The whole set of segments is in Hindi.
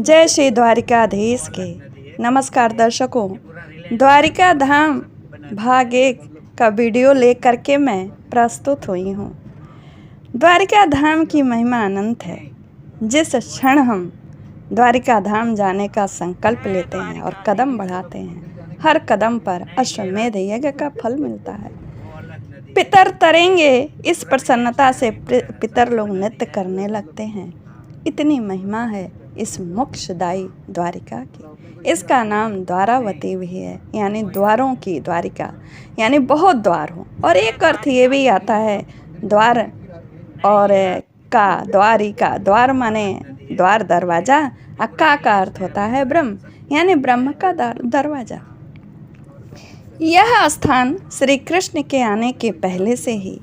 जय श्री द्वारिकाधीश के। नमस्कार दर्शकों, द्वारिका धाम भाग 1 का वीडियो लेकर के मैं प्रस्तुत हुई हूँ। द्वारिका धाम की महिमा अनंत है। जिस क्षण हम द्वारिका धाम जाने का संकल्प लेते हैं और कदम बढ़ाते हैं, हर कदम पर अश्वमेध यज्ञ का फल मिलता है। पितर तरेंगे, इस प्रसन्नता से पितर लोग नृत्य करने लगते हैं। इतनी महिमा है इस मोक्षदायी द्वारिका की। इसका नाम द्वारावती भी है, यानी द्वारों की द्वारिका, यानी बहुत द्वार हो। और एक अर्थ ये भी आता है द्वार और का द्वारिका। द्वार माने द्वार दरवाजा, का अर्थ होता है ब्रह्म, यानी ब्रह्म का दरवाजा। यह स्थान श्री कृष्ण के आने के पहले से ही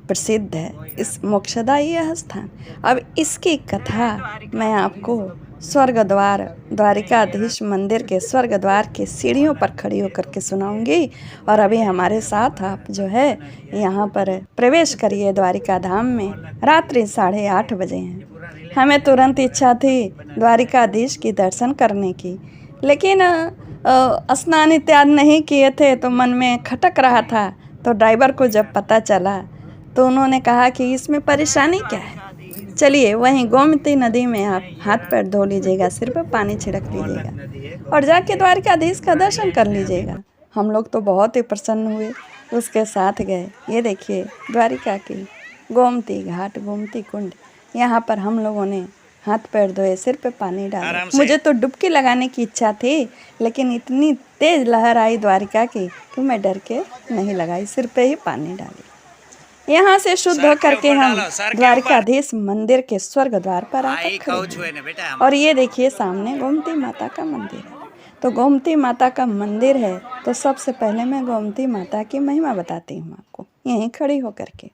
प्रसिद्ध है, इस मोक्षदायी यह स्थान। अब इसकी कथा मैं आपको स्वर्ग द्वार, द्वारिकाधीश मंदिर के स्वर्ग द्वार के सीढ़ियों पर खड़ी होकर के सुनाऊंगी। और अभी हमारे साथ आप जो है यहाँ पर प्रवेश करिए द्वारिका धाम में। रात्रि 8:30 बजे हैं। हमें तुरंत इच्छा थी द्वारिकाधीश की दर्शन करने की, लेकिन स्नान इत्यादि नहीं किए थे तो मन में खटक रहा था। तो ड्राइवर को जब पता चला तो उन्होंने कहा कि इसमें परेशानी क्या है, चलिए वहीं गोमती नदी में आप हाथ पैर धो लीजिएगा, सिर पर पानी छिड़क लीजिएगा और जाके द्वारिकाधीश का दर्शन कर लीजिएगा। हम लोग तो बहुत ही प्रसन्न हुए, उसके साथ गए। ये देखिए द्वारिका की गोमती घाट, गोमती कुंड, यहाँ पर हम लोगों ने हाथ पैर धोए, सिर पे पानी डाला। मुझे तो डुबकी लगाने की इच्छा थी, लेकिन इतनी तेज लहर आई द्वारिका की कि मैं डर के नहीं लगाई, सिर पे ही पानी डाली। यहाँ से शुद्ध होकर के हम द्वारिकाधीश मंदिर के स्वर्ग द्वार पर आकर खड़े। और ये देखिए सामने गोमती माता का मंदिर है। तो गोमती माता का मंदिर है तो सबसे पहले मैं गोमती माता की महिमा बताती हूँ आपको, यहीं खड़ी होकर के।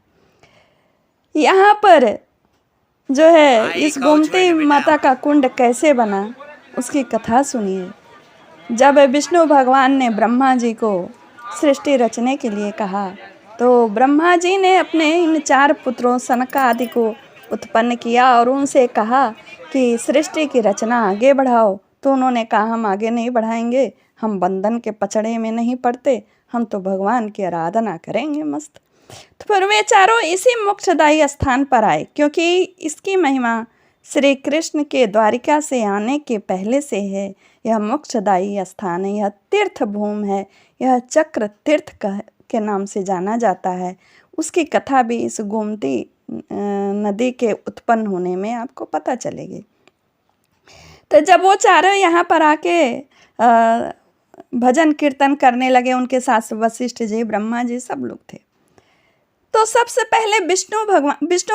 यहाँ पर जो है इस गोमती माता का कुंड कैसे बना, उसकी कथा सुनिए। जब विष्णु भगवान ने ब्रह्मा जी को सृष्टि रचने के लिए कहा तो ब्रह्मा जी ने अपने इन 4 पुत्रों सनक आदि को उत्पन्न किया और उनसे कहा कि सृष्टि की रचना आगे बढ़ाओ। तो उन्होंने कहा हम आगे नहीं बढ़ाएंगे, हम बंधन के पचड़े में नहीं पड़ते, हम तो भगवान की आराधना करेंगे मस्त। तो फिर वे चारों इसी मोक्षदायी स्थान पर आए, क्योंकि इसकी महिमा श्री कृष्ण के द्वारिका से आने के पहले से है। यह मोक्षदायी स्थान है, यह तीर्थ भूमि है, यह चक्र तीर्थ के नाम से जाना जाता है। उसकी कथा भी इस गोमती नदी के उत्पन्न होने में आपको पता चलेगी। तो जब वो चारों यहाँ पर आके भजन कीर्तन करने लगे, उनके साथ वशिष्ठ जी, ब्रह्मा जी सब लोग थे। तो सबसे पहले विष्णु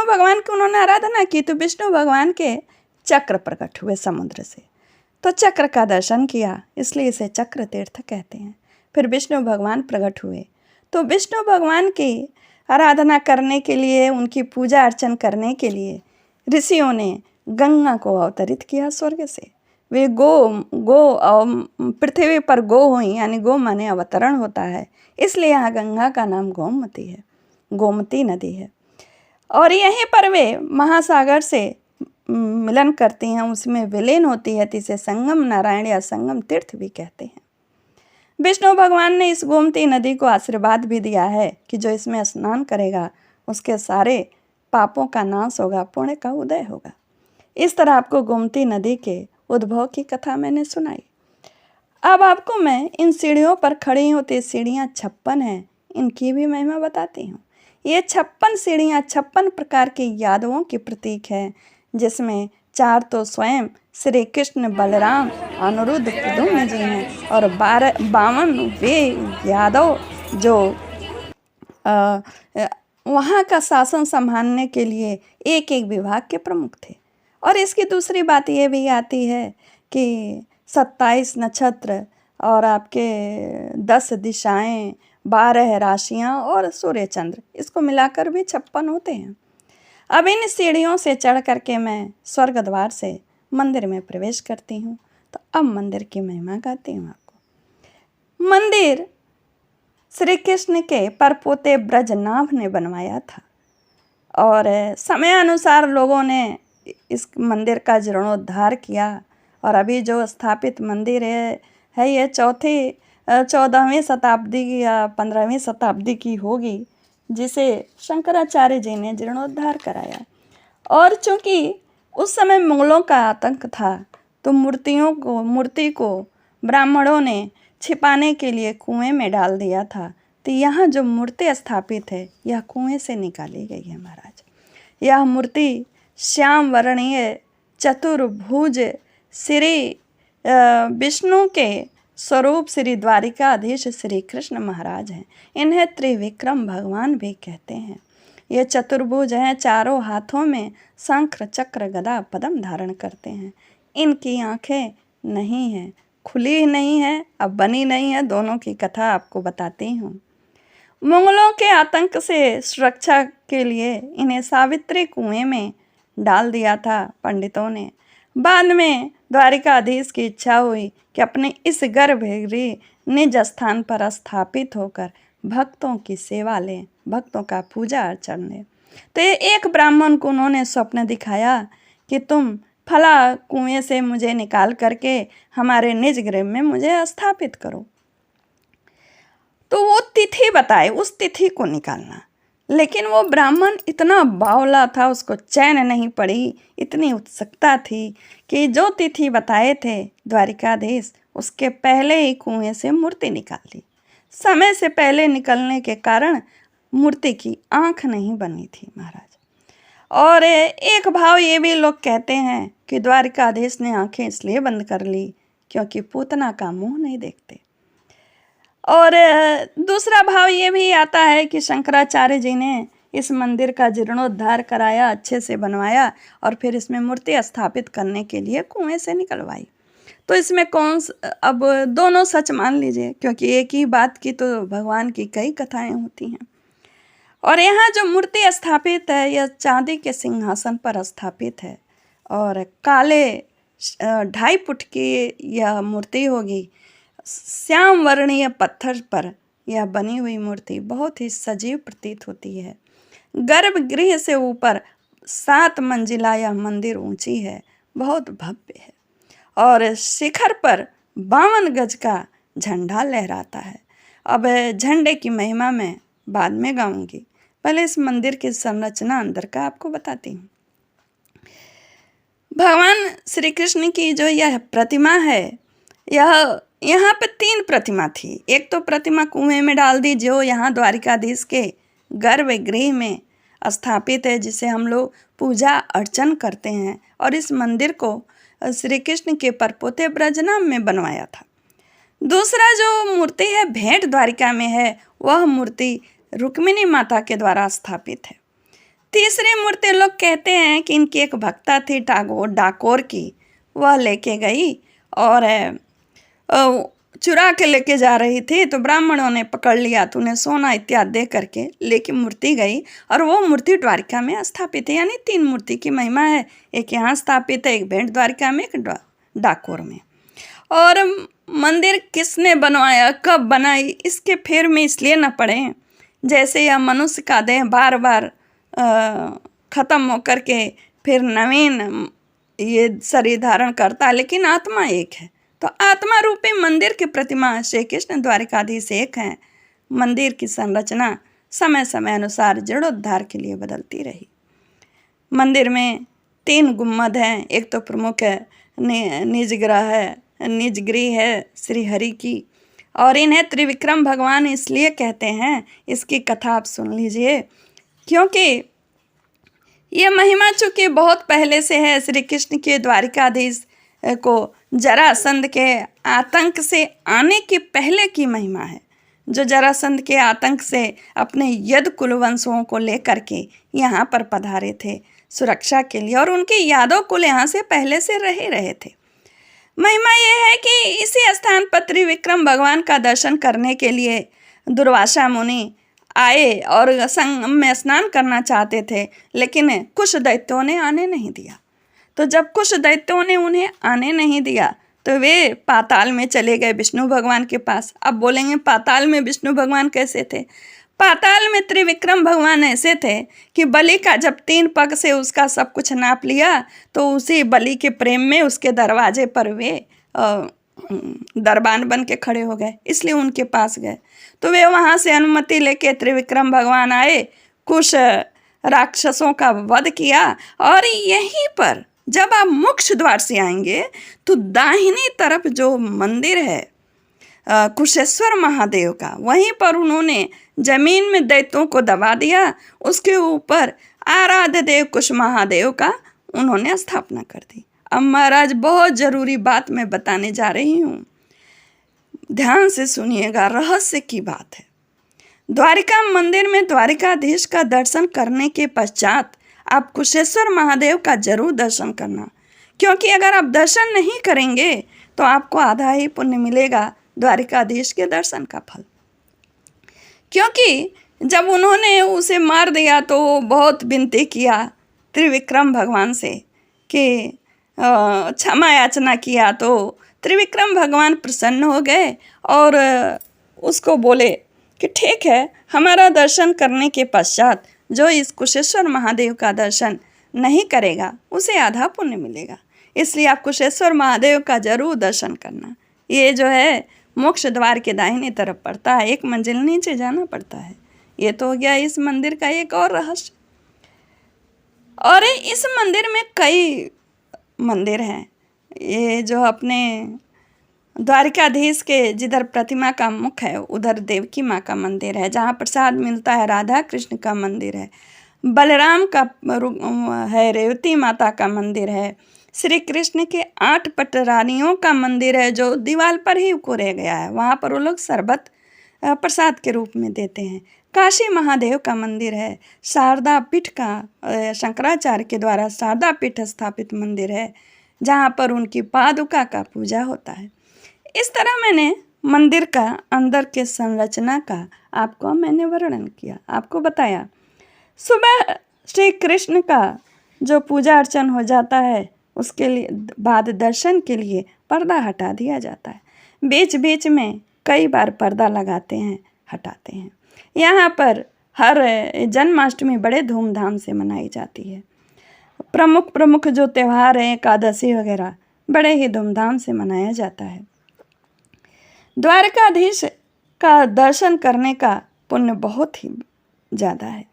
भगवान की उन्होंने आराधना की। तो विष्णु भगवान के चक्र प्रकट हुए समुद्र से, तो चक्र का दर्शन किया, इसलिए इसे चक्र तीर्थ कहते हैं। फिर विष्णु भगवान प्रकट हुए तो विष्णु भगवान की आराधना करने के लिए, उनकी पूजा अर्चन करने के लिए ऋषियों ने गंगा को अवतरित किया स्वर्ग से। वे पृथ्वी पर गो हुई, यानी गो माने अवतरण होता है, इसलिए यहाँ गंगा का नाम गोमती है, गोमती नदी है। और यहीं पर वे महासागर से मिलन करती हैं, उसमें विलीन होती है, तो इसे संगम नारायण या संगम तीर्थ भी कहते हैं। विष्णु भगवान ने इस गोमती नदी को आशीर्वाद भी दिया है कि जो इसमें स्नान करेगा उसके सारे पापों का नाश होगा, पुण्य का उदय होगा। इस तरह आपको गोमती नदी के उद्भव की कथा मैंने सुनाई। अब आपको मैं इन सीढ़ियों पर खड़ी होती, सीढ़ियाँ 56 हैं, इनकी भी महिमा बताती हूँ। ये 56 सीढ़ियाँ 56 प्रकार की यादवों की प्रतीक है, जिसमें 4 तो स्वयं श्री कृष्ण, बलराम, अनिरुद्ध, प्रद्युम्न जी हैं और 52 वे यादव जो वहाँ का शासन संभालने के लिए एक एक विभाग के प्रमुख थे। और इसकी दूसरी बात ये भी आती है कि 27 नक्षत्र और आपके 10 दिशाएं, 12 राशियाँ और सूर्य चंद्र, इसको मिलाकर भी 56 होते हैं। अब इन सीढ़ियों से चढ़ करके मैं स्वर्ग द्वार से मंदिर में प्रवेश करती हूँ। तो अब मंदिर की महिमा गाती हूँ आपको। मंदिर श्री कृष्ण के परपोते ब्रजनाभ ने बनवाया था और समय अनुसार लोगों ने इस मंदिर का जीर्णोद्धार किया और अभी जो स्थापित मंदिर है ये 14वीं शताब्दी या 15वीं शताब्दी की होगी, जिसे शंकराचार्य जी ने जीर्णोद्धार कराया। और चूंकि उस समय मुगलों का आतंक था, तो मूर्ति को ब्राह्मणों ने छिपाने के लिए कुएं में डाल दिया था। तो यहाँ जो मूर्ति स्थापित है यह कुएं से निकाली गई है महाराज। यह मूर्ति श्याम वर्णीय चतुर्भुज श्री विष्णु के स्वरूप श्री द्वारिकाधीश श्री कृष्ण महाराज हैं। इन्हें त्रिविक्रम भगवान भी कहते हैं। ये चतुर्भुज हैं, चारों हाथों में शंख चक्र गदा पद्म धारण करते हैं। इनकी आंखें नहीं हैं, खुली नहीं है, अब बनी नहीं है। दोनों की कथा आपको बताती हूँ। मुगलों के आतंक से सुरक्षा के लिए इन्हें सावित्री कुएं में डाल दिया था पंडितों ने। बाद में द्वारिकाधीश की इच्छा हुई कि अपने इस गर्भगृह निज स्थान पर स्थापित होकर भक्तों की सेवा लें, भक्तों का पूजा अर्चन लें। तो ये एक ब्राह्मण को उन्होंने स्वप्न दिखाया कि तुम फला कुएं से मुझे निकाल करके हमारे निज गृह में मुझे स्थापित करो। तो वो तिथि बताए, उस तिथि को निकालना। लेकिन वो ब्राह्मण इतना बावला था, उसको चैन नहीं पड़ी, इतनी उत्सुकता थी कि जो तिथि बताए थे द्वारिकाधीश, उसके पहले ही कुएं से मूर्ति निकाल ली। समय से पहले निकलने के कारण मूर्ति की आंख नहीं बनी थी महाराज। और एक भाव ये भी लोग कहते हैं कि द्वारिकाधीश ने आंखें इसलिए बंद कर ली क्योंकि पूतना का मुंह नहीं देखते। और दूसरा भाव ये भी आता है कि शंकराचार्य जी ने इस मंदिर का जीर्णोद्धार कराया, अच्छे से बनवाया और फिर इसमें मूर्ति स्थापित करने के लिए कुएं से निकलवाई। तो इसमें अब दोनों सच मान लीजिए, क्योंकि एक ही बात की तो भगवान की कई कथाएं होती हैं। और यहाँ जो मूर्ति स्थापित है यह चांदी के सिंहासन पर स्थापित है और काले 2.5 फुट की यह मूर्ति होगी। श्याम वर्णीय पत्थर पर यह बनी हुई मूर्ति बहुत ही सजीव प्रतीत होती है। गर्भगृह से ऊपर 7 मंजिला यह मंदिर ऊंची है, बहुत भव्य है और शिखर पर 52 गज का झंडा लहराता है। अब झंडे की महिमा मैं बाद में गाऊंगी, पहले इस मंदिर की संरचना अंदर का आपको बताती हूँ। भगवान श्री कृष्ण की जो यह प्रतिमा है, यह यहाँ पे 3 प्रतिमा थी। एक तो प्रतिमा कुएं में डाल दी जो यहाँ द्वारिकाधीश के गर्भगृह में स्थापित है, जिसे हम लोग पूजा अर्चन करते हैं। और इस मंदिर को श्री कृष्ण के परपोते ब्रजनाम में बनवाया था। दूसरा जो मूर्ति है भेंट द्वारिका में है, वह मूर्ति रुक्मिणी माता के द्वारा स्थापित है। तीसरी मूर्ति लोग कहते हैं कि इनकी एक भक्ता थी डाकोर की, वह लेके गई और चुरा के लेके जा रही थी, तो ब्राह्मणों ने पकड़ लिया, तो उन्हें सोना इत्यादि दे करके लेके मूर्ति गई और वो मूर्ति द्वारिका में स्थापित है। यानी 3 मूर्ति की महिमा है, एक यहाँ स्थापित है, एक भेंट द्वारिका में, एक डाकोर में। और मंदिर किसने बनवाया, कब बनाई, इसके फेर में इसलिए न पड़े जैसे यह मनुष्य का देह बार बार ख़त्म होकर के फिर नवीन ये शरीर धारण करता, लेकिन आत्मा एक है। तो आत्मा रूपी मंदिर की प्रतिमा श्री कृष्ण द्वारिकाधीश एक हैं। मंदिर की संरचना समय समय अनुसार जीर्णोद्धार के लिए बदलती रही। मंदिर में 3 गुम्बद हैं। एक तो प्रमुख निजगृह है श्री हरि की, और इन्हें त्रिविक्रम भगवान इसलिए कहते हैं, इसकी कथा आप सुन लीजिए, क्योंकि ये महिमा चूँकि बहुत पहले से है। श्री कृष्ण के द्वारिकाधीश को जरासंध के आतंक से आने के पहले की महिमा है। जो जरासंध के आतंक से अपने यद कुलवंशों को लेकर के यहाँ पर पधारे थे सुरक्षा के लिए, और उनके यादव कुल यहाँ से पहले से रहे थे। महिमा यह है कि इसी स्थान पर त्रिविक्रम भगवान का दर्शन करने के लिए दुर्वासा मुनि आए और संगम में स्नान करना चाहते थे, लेकिन कुछ दैत्यों ने आने नहीं दिया। तो जब कुछ दैत्यों ने उन्हें आने नहीं दिया तो वे पाताल में चले गए विष्णु भगवान के पास। अब बोलेंगे पाताल में विष्णु भगवान कैसे थे? पाताल में त्रिविक्रम भगवान ऐसे थे कि बलि का जब 3 पग से उसका सब कुछ नाप लिया तो उसी बलि के प्रेम में उसके दरवाजे पर वे दरबान बन के खड़े हो गए, इसलिए उनके पास गए। तो वे वहाँ से अनुमति लेके त्रिविक्रम भगवान आए, कुछ राक्षसों का वध किया। और यहीं पर जब आप मोक्ष द्वार से आएंगे तो दाहिनी तरफ जो मंदिर है कुशेश्वर महादेव का, वहीं पर उन्होंने जमीन में दैत्यों को दबा दिया। उसके ऊपर आराध्य देव कुश महादेव का उन्होंने स्थापना कर दी। अब महाराज बहुत ज़रूरी बात मैं बताने जा रही हूँ, ध्यान से सुनिएगा, रहस्य की बात है। द्वारिका मंदिर में द्वारिकाधीश का दर्शन करने के पश्चात आप कुशेश्वर महादेव का जरूर दर्शन करना, क्योंकि अगर आप दर्शन नहीं करेंगे तो आपको आधा ही पुण्य मिलेगा द्वारिकाधीश के दर्शन का फल। क्योंकि जब उन्होंने उसे मार दिया तो बहुत विनती किया त्रिविक्रम भगवान से कि क्षमा याचना किया, तो त्रिविक्रम भगवान प्रसन्न हो गए और उसको बोले कि ठीक है, हमारा दर्शन करने के पश्चात जो इस कुशेश्वर महादेव का दर्शन नहीं करेगा उसे आधा पुण्य मिलेगा, इसलिए आप कुशेश्वर महादेव का जरूर दर्शन करना। ये जो है मोक्ष द्वार के दाहिने तरफ पड़ता है, 1 मंजिल नीचे जाना पड़ता है। ये तो हो गया इस मंदिर का एक और रहस्य। और इस मंदिर में कई मंदिर हैं। ये जो अपने द्वारिकाधीश के जिधर प्रतिमा का मुख है उधर देवकी माँ का मंदिर है, जहाँ प्रसाद मिलता है राधा कृष्ण का मंदिर है, बलराम का है, रेवती माता का मंदिर है, श्री कृष्ण के 8 पटरानियों का मंदिर है जो दीवार पर ही कोरे गया है, वहाँ पर वो लोग शरबत प्रसाद के रूप में देते हैं। काशी महादेव का मंदिर है, शारदा पीठ का शंकराचार्य के द्वारा शारदा पीठ स्थापित मंदिर है, जहाँ पर उनकी पादुका का पूजा होता है। इस तरह मैंने मंदिर का अंदर के संरचना का आपको मैंने वर्णन किया, आपको बताया। सुबह श्री कृष्ण का जो पूजा अर्चन हो जाता है उसके लिए बाद दर्शन के लिए पर्दा हटा दिया जाता है। बीच बीच में कई बार पर्दा लगाते हैं, हटाते हैं। यहाँ पर हर जन्माष्टमी बड़े धूमधाम से मनाई जाती है। प्रमुख जो त्यौहार हैं, एकादशी वगैरह, बड़े ही धूमधाम से मनाया जाता है। द्वारकाधीश का दर्शन करने का पुण्य बहुत ही ज़्यादा है।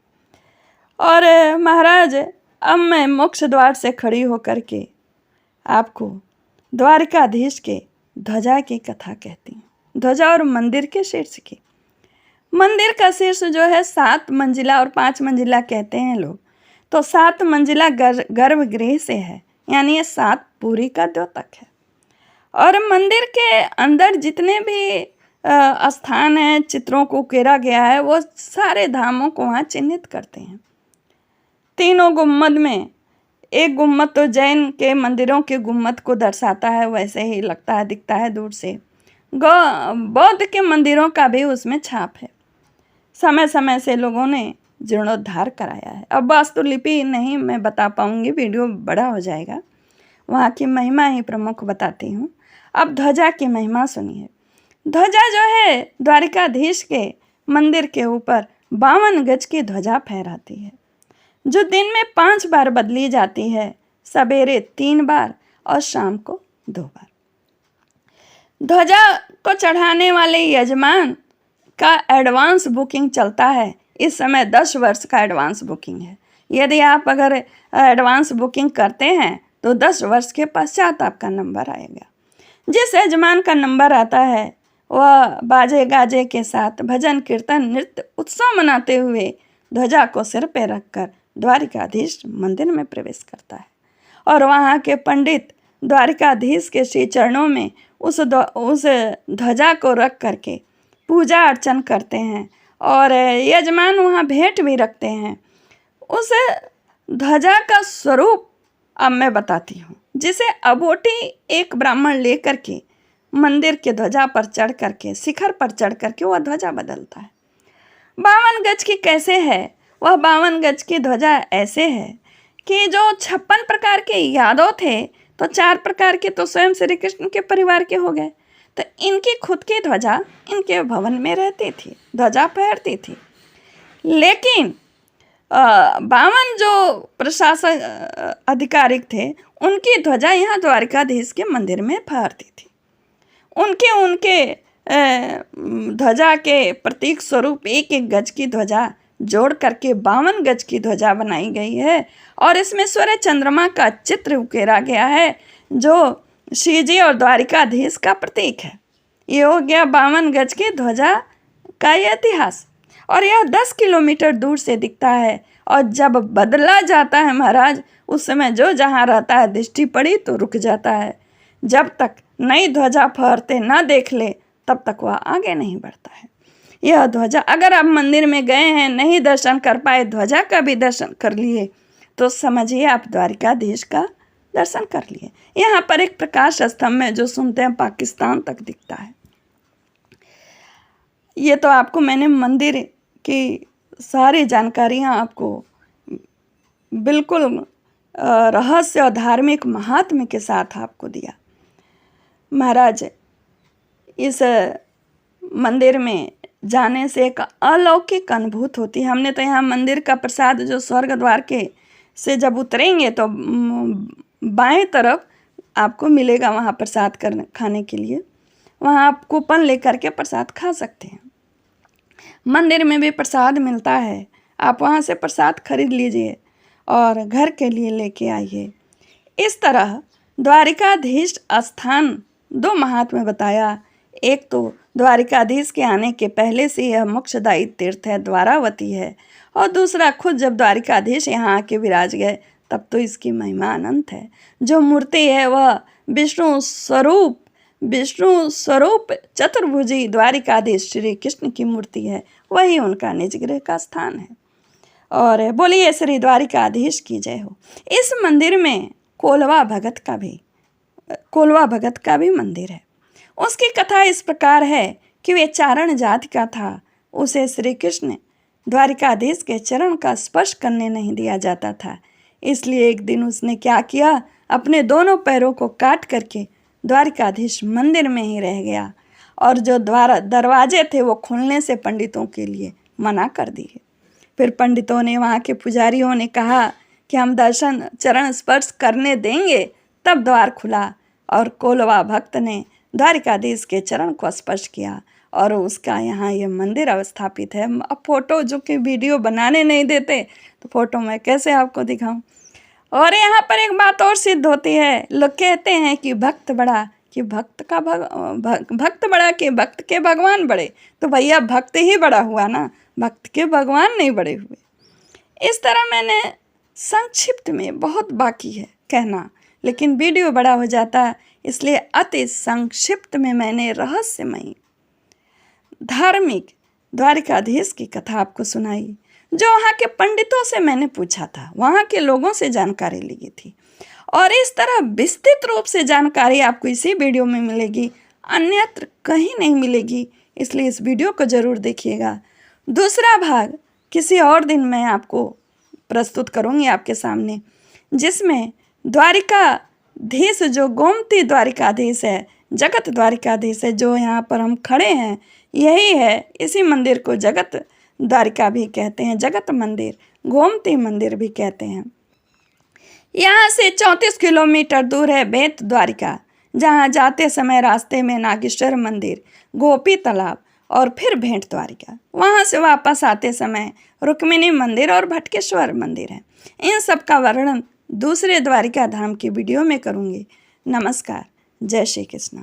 और महाराज, अब मैं मोक्ष द्वार से खड़ी होकर के आपको द्वारकाधीश के ध्वजा की कथा कहती हूँ। ध्वजा और मंदिर के शीर्ष की। मंदिर का शीर्ष जो है 7 मंजिला और 5 मंजिला कहते हैं लोग, तो 7 मंजिला गर्भगृह से है, यानी ये 7 पूरी का द्योतक है। और मंदिर के अंदर जितने भी स्थान हैं, चित्रों को उकेरा गया है, वो सारे धामों को वहाँ चिन्हित करते हैं। तीनों गुम्मद में एक गुम्मद तो जैन के मंदिरों के गुम्मद को दर्शाता है, वैसे ही लगता है, दिखता है दूर से। बौद्ध के मंदिरों का भी उसमें छाप है। समय समय से लोगों ने जीर्णोद्धार कराया है। अब वास्तुलिपि नहीं मैं बता पाऊँगी, वीडियो बड़ा हो जाएगा। वहाँ की महिमा ही प्रमुख बताती हूँ। अब ध्वजा की महिमा सुनिए। ध्वजा जो है द्वारिकाधीश के मंदिर के ऊपर 52 गज की ध्वजा फहराती है, जो दिन में 5 बार बदली जाती है, सवेरे 3 बार और शाम को 2 बार। ध्वजा को चढ़ाने वाले यजमान का एडवांस बुकिंग चलता है। इस समय 10 वर्ष का एडवांस बुकिंग है। यदि आप अगर एडवांस बुकिंग करते हैं तो 10 वर्ष के पश्चात आपका नंबर आएगा। जिस यजमान का नंबर आता है वह बाजे गाजे के साथ भजन कीर्तन नृत्य उत्सव मनाते हुए ध्वजा को सिर पे रखकर द्वारिकाधीश मंदिर में प्रवेश करता है। और वहाँ के पंडित द्वारिकाधीश के श्री चरणों में उस ध्वजा को रख करके पूजा अर्चन करते हैं। और यजमान वहाँ भेंट भी रखते हैं। उस ध्वजा का स्वरूप अब मैं बताती हूँ, जिसे अबोटी एक ब्राह्मण लेकर के मंदिर के ध्वजा पर चढ़ करके, शिखर पर चढ़ करके वह ध्वजा बदलता है। 52 गज की कैसे है? वह 52 गज की ध्वजा ऐसे है कि जो 56 प्रकार के यादव थे तो 4 प्रकार के तो स्वयं श्री कृष्ण के परिवार के हो गए, तो इनकी खुद की ध्वजा इनके भवन में रहती थी, ध्वजा फहरती थी। लेकिन 52 जो प्रशासक अधिकारिक थे, उनकी ध्वजा यहाँ द्वारिकाधीश के मंदिर में फहरती थी। उनके ध्वजा के प्रतीक स्वरूप एक एक गज की ध्वजा जोड़ करके 52 गज की ध्वजा बनाई गई है और इसमें सूर्य चंद्रमा का चित्र उकेरा गया है, जो श्री जी और द्वारिकाधीश का प्रतीक है। ये हो गया 52 गज की ध्वजा का यह इतिहास। और यह 10 किलोमीटर दूर से दिखता है और जब बदला जाता है महाराज, उस समय जो जहाँ रहता है दृष्टि पड़ी तो रुक जाता है। जब तक नई ध्वजा फहरते ना देख ले तब तक वह आगे नहीं बढ़ता है। यह ध्वजा, अगर आप मंदिर में गए हैं, नहीं दर्शन कर पाए, ध्वजा का भी दर्शन कर लिए तो समझिए आप द्वारिकाधीश का दर्शन कर लिए। यहाँ पर एक प्रकाश स्तंभ है जो सुनते हैं पाकिस्तान तक दिखता है। ये तो आपको मैंने मंदिर की सारी जानकारियाँ आपको बिल्कुल रहस्य और धार्मिक महात्म्य के साथ आपको दिया। महाराज, इस मंदिर में जाने से एक अलौकिक अनुभूति होती है। हमने तो यहाँ मंदिर का प्रसाद जो स्वर्ग द्वार के से जब उतरेंगे तो बाएं तरफ आपको मिलेगा वहाँ प्रसाद खाने के लिए। वहाँ आप कूपन लेकर के प्रसाद खा सकते हैं। मंदिर में भी प्रसाद मिलता है, आप वहाँ से प्रसाद खरीद लीजिए और घर के लिए लेके आइए। इस तरह द्वारिकाधीश स्थान 2 महात्म्य बताया। एक तो द्वारिकाधीश के आने के पहले से यह मोक्षदायी तीर्थ है, द्वारावती है, और दूसरा खुद जब द्वारिकाधीश यहाँ आके विराज गए तब तो इसकी महिमा अनंत है। जो मूर्ति है वह विष्णु स्वरूप चतुर्भुजी द्वारिकाधीश श्री कृष्ण की मूर्ति है, वही उनका निज गृह का स्थान है। और बोलिए श्री द्वारिकाधीश की जय हो। इस मंदिर में कोलवा भगत का भी मंदिर है। उसकी कथा इस प्रकार है कि वे चारण जाति का था। उसे श्री कृष्ण द्वारिकाधीश के चरण का स्पर्श करने नहीं दिया जाता था, इसलिए एक दिन उसने क्या किया, अपने दोनों पैरों को काट करके द्वारिकाधीश मंदिर में ही रह गया और जो दरवाजे थे वो खुलने से पंडितों के लिए मना कर दिए। फिर पंडितों ने, वहाँ के पुजारियों ने कहा कि हम दर्शन चरण स्पर्श करने देंगे, तब द्वार खुला और कोलवा भक्त ने द्वारिकाधीश के चरण को स्पर्श किया और उसका यहाँ ये मंदिर अवस्थापित है। अब फोटो जो कि वीडियो बनाने नहीं देते तो फोटो मैं कैसे आपको दिखाऊं। और यहाँ पर एक बात और सिद्ध होती है, लोग कहते हैं कि भक्त बड़ा कि भक्त बड़ा कि भक्त के भगवान बड़े। तो भैया भक्त ही बड़ा हुआ ना, भक्त के भगवान नहीं बड़े हुए। इस तरह मैंने संक्षिप्त में, बहुत बाकी है कहना लेकिन वीडियो बड़ा हो जाता, इसलिए अति संक्षिप्त में मैंने रहस्यमयी धार्मिक द्वारिकाधीश की कथा आपको सुनाई। जो वहाँ के पंडितों से मैंने पूछा था, वहाँ के लोगों से जानकारी ली थी और इस तरह विस्तृत रूप से जानकारी आपको इसी वीडियो में मिलेगी, अन्यत्र कहीं नहीं मिलेगी। इसलिए इस वीडियो को ज़रूर देखिएगा। दूसरा भाग किसी और दिन मैं आपको प्रस्तुत करूँगी आपके सामने, जिसमें द्वारिकाधीश जो गोमती द्वारिकाधीश है, जगत द्वारिकाधीश है, जो यहाँ पर हम खड़े हैं यही है। इसी मंदिर को जगत द्वारिका भी कहते हैं, जगत मंदिर, गोमती मंदिर भी कहते हैं। यहाँ से 34 किलोमीटर दूर है बेत द्वारिका, जहाँ जाते समय रास्ते में नागेश्वर मंदिर, गोपी तालाब और फिर भेंट द्वारिका। वहाँ से वापस आते समय रुक्मिणी मंदिर और भटकेश्वर मंदिर है। इन सब का वर्णन दूसरे द्वारिका धाम की वीडियो में करूँगी। नमस्कार, जय श्री कृष्ण।